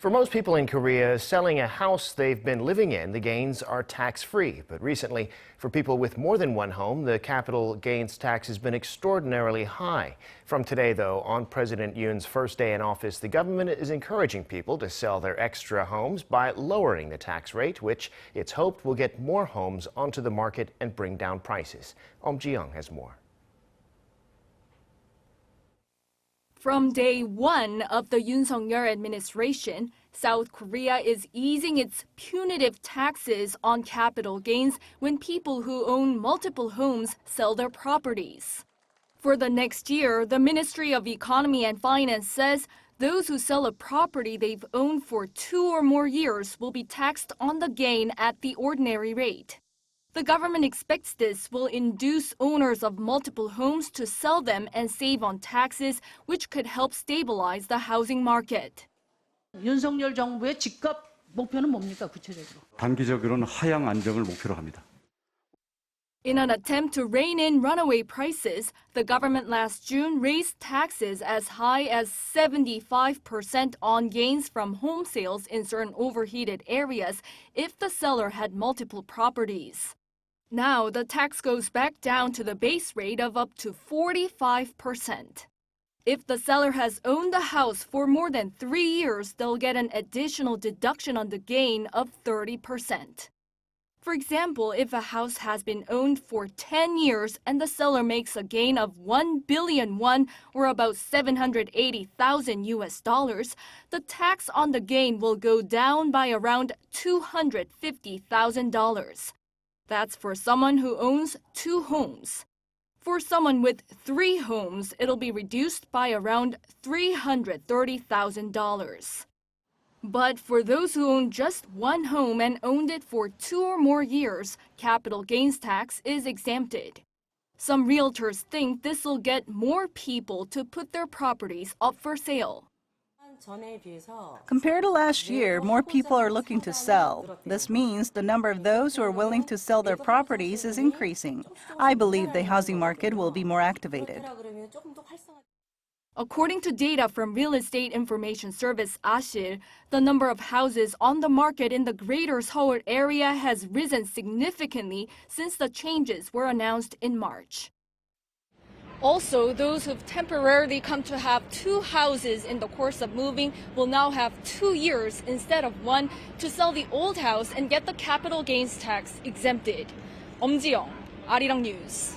For most people in Korea, selling a house they've been living in, the gains are tax-free. But recently, for people with more than one home, the capital gains tax has been extraordinarily high. From today, though, on President Yoon's first day in office, the government is encouraging people to sell their extra homes by lowering the tax rate, which it's hoped will get more homes onto the market and bring down prices. Eum Ji-young has more. From day one of the Yoon Suk-yeol administration, South Korea is easing its punitive taxes on capital gains when people who own multiple homes sell their properties. For the next year, the Ministry of Economy and Finance says those who sell a property they've owned for 2 or more years will be taxed on the gain at the ordinary rate. The government expects this will induce owners of multiple homes to sell them and save on taxes, which could help stabilize the housing market. 윤석열 정부의 집값 목표는 뭡니까, 구체적으로? 단기적으로는 하향 안정을 목표로 합니다. In an attempt to rein in runaway prices, the government last June raised taxes as high as 75% on gains from home sales in certain overheated areas if the seller had multiple properties. Now, the tax goes back down to the base rate of up to 45%. If the seller has owned the house for more than 3 years, they'll get an additional deduction on the gain of 30%. For example, if a house has been owned for 10 years and the seller makes a gain of 1 billion won, or about $780,000, the tax on the gain will go down by around $250,000. That's for someone who owns 2 homes. For someone with 3 homes, it'll be reduced by around $330,000. But for those who own just 1 home and owned it for 2 or more years, capital gains tax is exempted. Some realtors think this will get more people to put their properties up for sale. Compared to last year, more people are looking to sell. This means the number of those who are willing to sell their properties is increasing. I believe the housing market will be more activated. According to data from real estate information service Arirang, the number of houses on the market in the greater Seoul area has risen significantly since the changes were announced in March. Also, those who've temporarily come to have 2 houses in the course of moving will now have 2 years instead of 1 to sell the old house and get the capital gains tax exempted. Eum Ji-young, Arirang News.